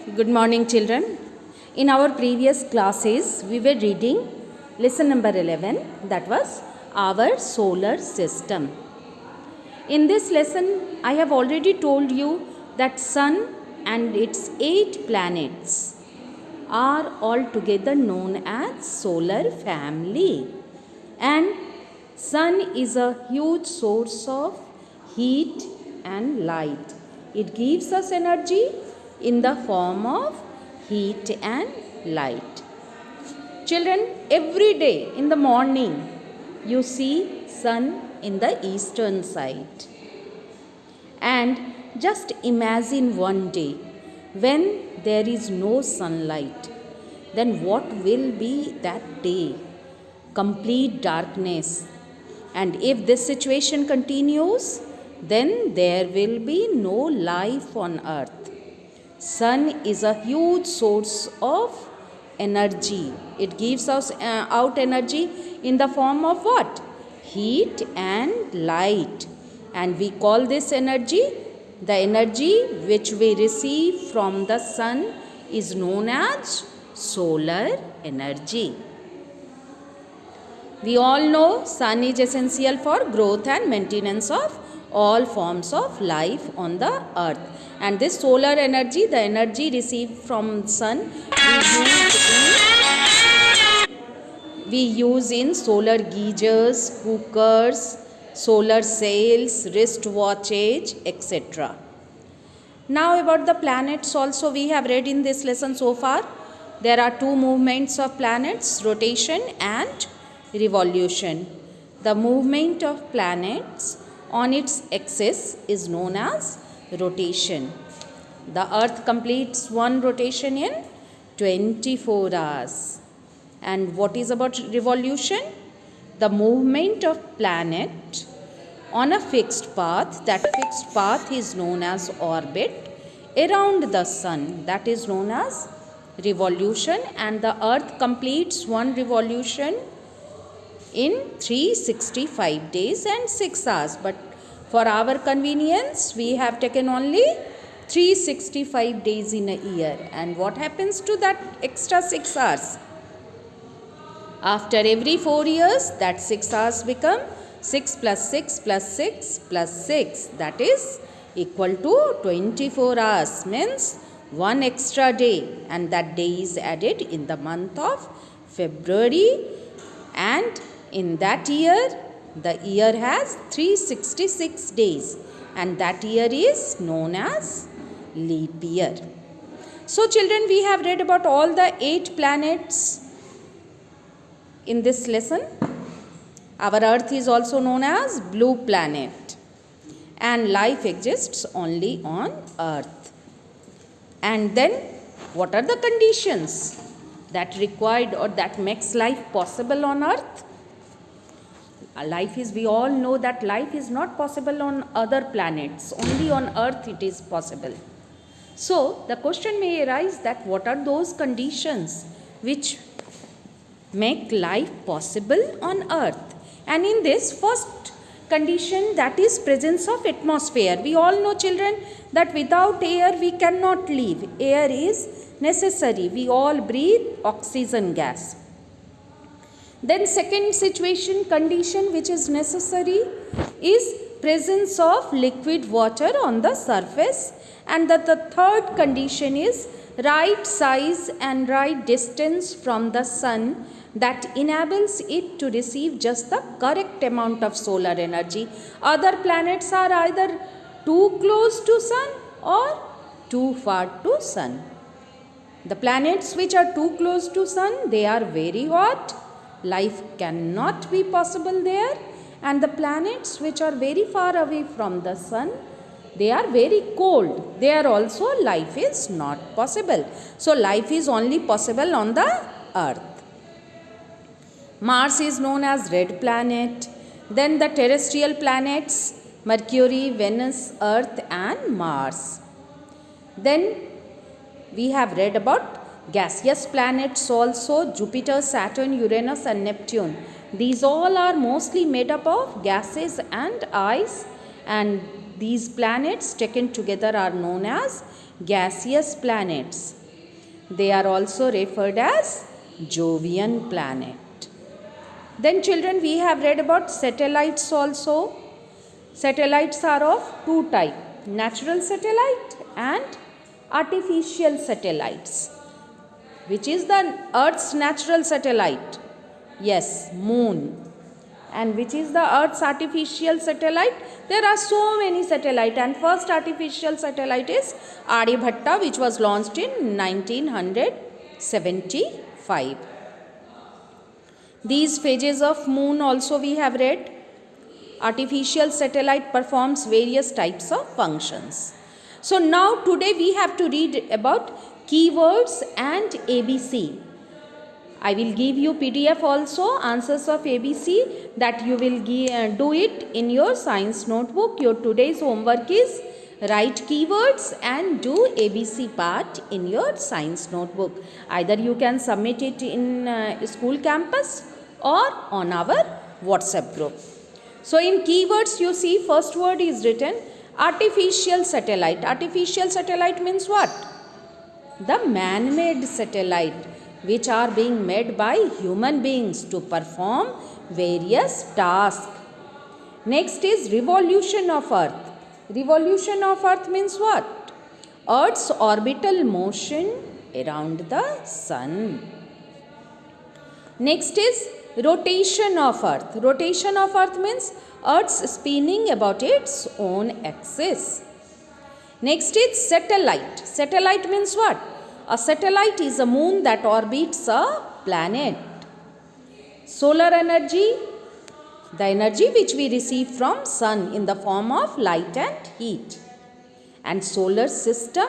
Good morning, children. In our previous classes, we were reading lesson number 11, that was our solar system. In this lesson, I have already told you that Sun and its 8 planets are altogether known as solar family. And Sun is a huge source of heat and light. It gives us energy in the form of heat and light. Children, every day in the morning you see sun in the eastern side. And just imagine one day when there is no sunlight, then what will be that day? Complete darkness. And if this situation continues, then there will be no life on earth. Sun is a huge source of energy. It gives us out energy in the form of what? Heat and light. And we call this energy, the energy which we receive from the sun is known as solar energy. We all know sun is essential for growth and maintenance of all forms of life on the earth. And this solar energy, the energy received from sun, we use in solar geysers, cookers, solar sails, wristwatches, etc. Now about the planets also we have read in this lesson so far. There are two movements of planets, rotation and revolution. The movement of planets on its axis is known as rotation. The earth completes one rotation in 24 hours. And what is about revolution? The movement of planet on a fixed path. That fixed path is known as orbit around the sun. That is known as revolution. And the earth completes one revolution in 365 days and 6 hours. But for our convenience, we have taken only 365 days in a year. And what happens to that extra 6 hours? After every 4 years, that 6 hours become 6 plus 6 plus 6 plus 6. That is equal to 24 hours. Means one extra day. And that day is added in the month of February. And in that year, the year has 366 days. And that year is known as leap year. So children, we have read about all the 8 planets in this lesson. Our earth is also known as blue planet. And life exists only on earth. And then what are the conditions that required or that makes life possible on earth? We all know that life is not possible on other planets. Only on earth it is possible. So the question may arise that what are those conditions which make life possible on earth? And in this first condition, that is presence of atmosphere. We all know, children, that without air we cannot live. Air is necessary. We all breathe oxygen gas. Then second condition which is necessary is presence of liquid water on the surface. And the third condition is right size and right distance from the sun that enables it to receive just the correct amount of solar energy. Other planets are either too close to sun or too far to sun. The planets which are too close to sun, they are very hot. Life cannot be possible there. And the planets which are very far away from the sun, they are very cold. There also life is not possible. So life is only possible on the earth. Mars is known as red planet. Then the terrestrial planets, Mercury, Venus, Earth and Mars. Then we have read about gaseous planets also, Jupiter, Saturn, Uranus and Neptune. These all are mostly made up of gases and ice, and these planets taken together are known as gaseous planets. They are also referred as Jovian planet. Then children, we have read about satellites also. Satellites are of two types, natural satellite and artificial satellites. Which is the Earth's natural satellite? Yes, Moon. And which is the Earth's artificial satellite? There are so many satellites, and first artificial satellite is Aryabhatta, which was launched in 1975. These phases of Moon also we have read. Artificial satellite performs various types of functions. So now today we have to read about keywords and ABC. I will give you PDF also, answers of ABC, that you will do it in your science notebook. Your today's homework is write keywords and do ABC part in your science notebook. Either you can submit it in school campus or on our WhatsApp group. So in keywords, you see first word is written artificial satellite. Artificial satellite means what? The man-made satellite, which are being made by human beings to perform various tasks. Next is revolution of Earth. Revolution of Earth means what? Earth's orbital motion around the sun. Next is rotation of Earth. Rotation of Earth means Earth's spinning about its own axis. Next is satellite. Satellite means what? A satellite is a moon that orbits a planet. Solar energy, the energy which we receive from sun in the form of light and heat. And solar system,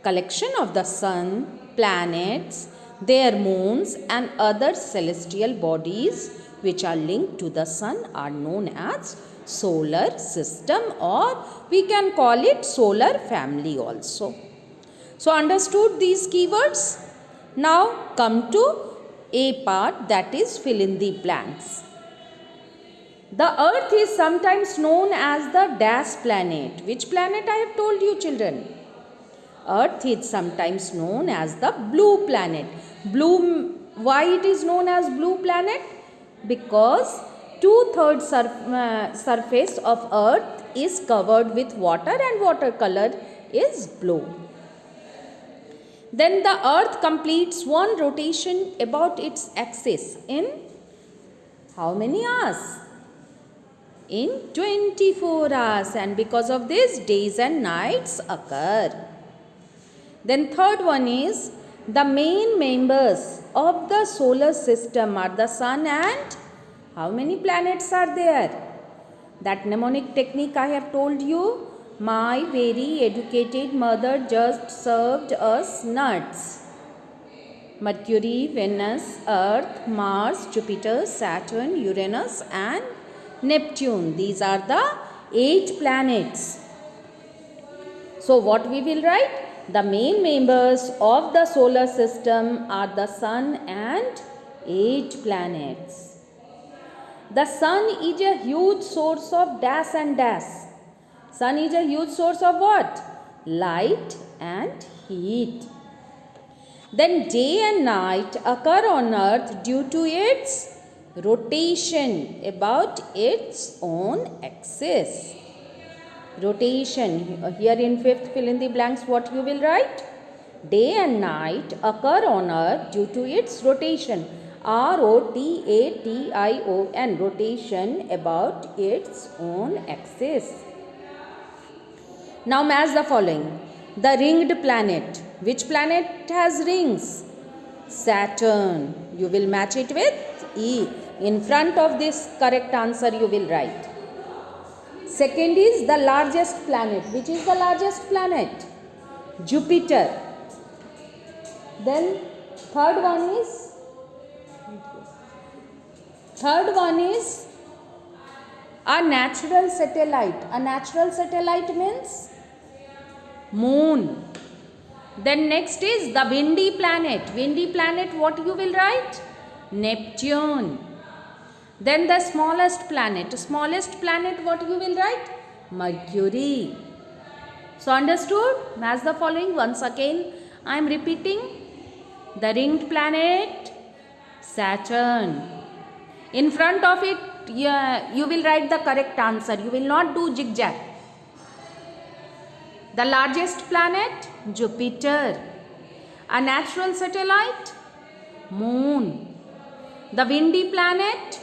collection of the sun, planets, their moons and other celestial bodies which are linked to the sun are known as solar system, or we can call it solar family also. So understood these keywords? Now come to A part, that is fill in the blanks. The Earth is sometimes known as the dash planet. Which planet I have told you, children? Earth is sometimes known as the blue planet. Why it is known as blue planet? Because 2/3 surface of Earth is covered with water and water color is blue. Then the Earth completes one rotation about its axis in how many hours? In 24 hours, and because of this days and nights occur. Then third one is the main members of the solar system are the sun and how many planets are there? That mnemonic technique I have told you. My very educated mother just served us nuts. Mercury, Venus, Earth, Mars, Jupiter, Saturn, Uranus and Neptune. These are the 8 planets. So what we will write? The main members of the solar system are the sun and 8 planets. The sun is a huge source of dash and dash. Sun is a huge source of what? Light and heat. Then day and night occur on Earth due to its rotation about its own axis. Rotation. Here in 5th fill in the blanks, what you will write? Day and night occur on Earth due to its rotation. R-O-T-A-T-I-O-N. Rotation about its own axis. Now match the following. The ringed planet. Which planet has rings? Saturn. You will match it with E. In front of this correct answer you will write. Second is the largest planet. Which is the largest planet? Jupiter. Then third one is a natural satellite. A natural satellite means moon. Then next is the windy planet. Windy planet, what you will write? Neptune. Then the smallest planet. Smallest planet, what you will write? Mercury. So understood? Match the following. Once again I am repeating. The ringed planet Saturn. In front of it you will write the correct answer. You will not do zigzag. The largest planet Jupiter. A natural satellite Moon. The windy planet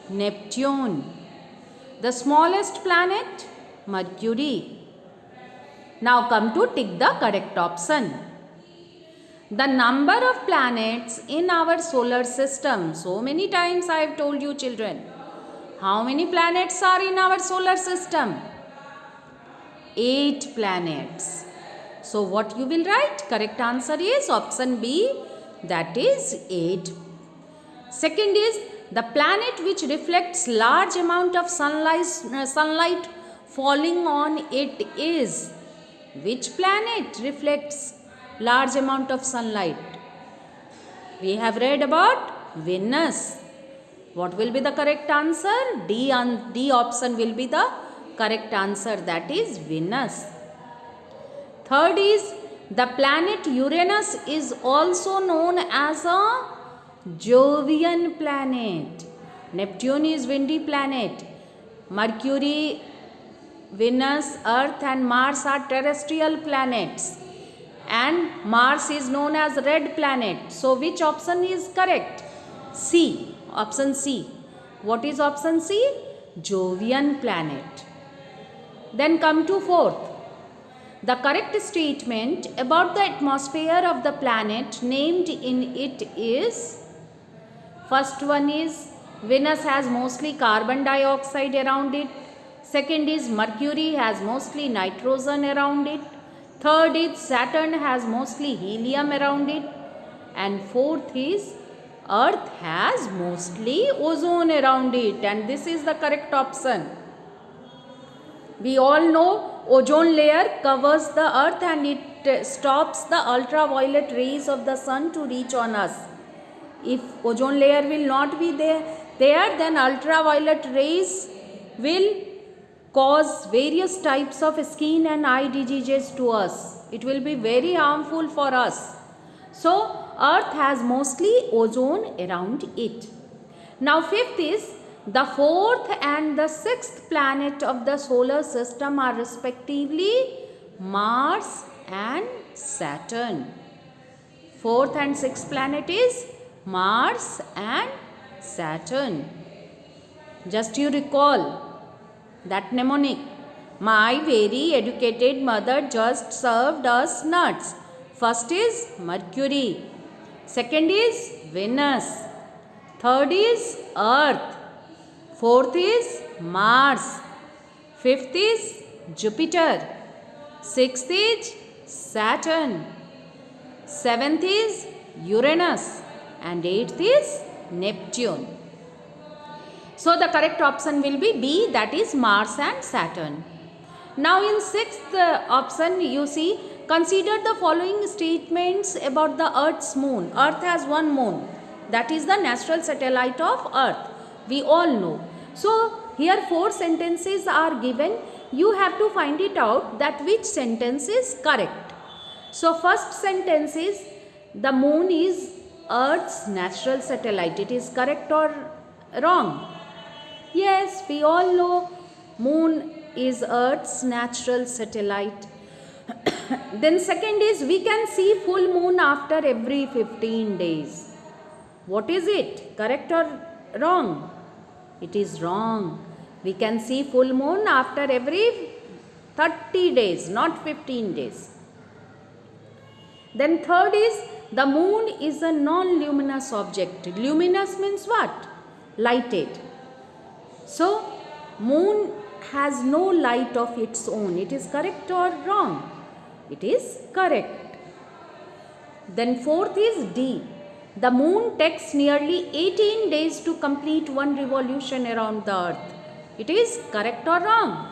Neptune. The smallest planet Mercury. Now come to tick the correct option. The number of planets in our solar system. So many times I have told you children. How many planets are in our solar system? 8 planets. So what you will write? Correct answer is option B, that is 8. Second is the planet which reflects large amount of sunlight falling on it is. Which planet reflects large amount of sunlight? We have read about Venus. What will be the correct answer? D option will be the correct answer, that is Venus. Third is the planet Uranus is also known as a Jovian planet. Neptune is windy planet. Mercury, Venus, Earth and Mars are terrestrial planets. And Mars is known as red planet. So which option is correct? C. Option C. What is option C? Jovian planet. Then come to fourth. The correct statement about the atmosphere of the planet named in it is. First one is Venus has mostly carbon dioxide around it. Second is Mercury has mostly nitrogen around it. Third is Saturn has mostly helium around it. And fourth is Earth has mostly ozone around it. And this is the correct option. We all know ozone layer covers the earth and it stops the ultraviolet rays of the sun to reach on us. If ozone layer will not be there then ultraviolet rays will cause various types of skin and eye diseases to us. It will be very harmful for us. So earth has mostly ozone around it. Now fifth is the fourth and the sixth planet of the solar system are respectively Mars and Saturn. Fourth and sixth planet is Mars and Saturn. Just you recall that mnemonic. My very educated mother just served us nuts. First is Mercury. Second is Venus. Third is Earth. Fourth is Mars. Fifth is Jupiter. Sixth is Saturn. Seventh is Uranus. And eighth is Neptune. So the correct option will be B, that is Mars and Saturn. Now in sixth option you see, consider the following statements about the Earth's moon. Earth has one moon. That is the natural satellite of Earth. We all know. So here 4 sentences are given. You have to find it out that which sentence is correct. So first sentence is the moon is Earth's natural satellite. It is correct or wrong? Yes, we all know moon is Earth's natural satellite. Then second is we can see full moon after every 15 days. What is it? Correct or wrong? It is wrong. We can see full moon after every 30 days, not 15 days. Then third is the moon is a non-luminous object. Luminous means what? Lighted. So moon has no light of its own. It is correct or wrong? It is correct. Then fourth is D. The moon takes nearly 18 days to complete one revolution around the earth. It is correct or wrong?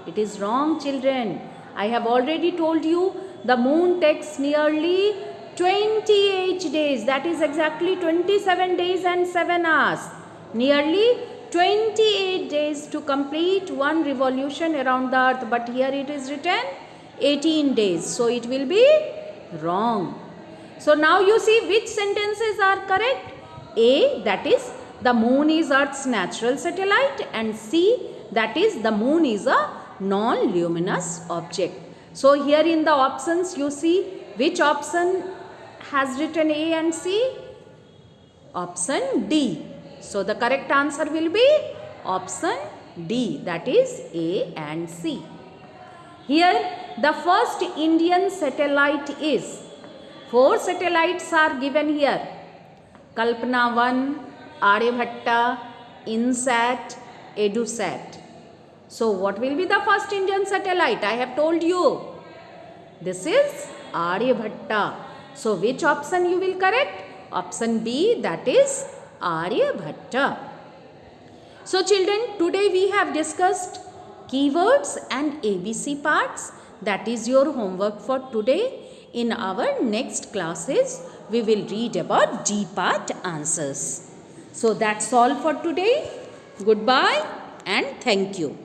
It is wrong, children. I have already told you the moon takes nearly 28 days. That is exactly 27 days and 7 hours. Nearly 28 days to complete one revolution around the earth. But here it is written 18 days. So it will be wrong. So now you see which sentences are correct. A, that is the moon is Earth's natural satellite, and C, that is the moon is a non-luminous object. So here in the options you see which option has written A and C? Option D. So the correct answer will be option D, that is A and C. Here the first Indian satellite is, 4 satellites are given here. Kalpana 1, Aryabhatta, INSAT, EduSat. So what will be the first Indian satellite? I have told you. This is Aryabhatta. So which option you will correct? Option B, that is Aryabhatta. So children, today we have discussed keywords and ABC parts. That is your homework for today. In our next classes, we will read about D part answers. So that's all for today. Goodbye and thank you.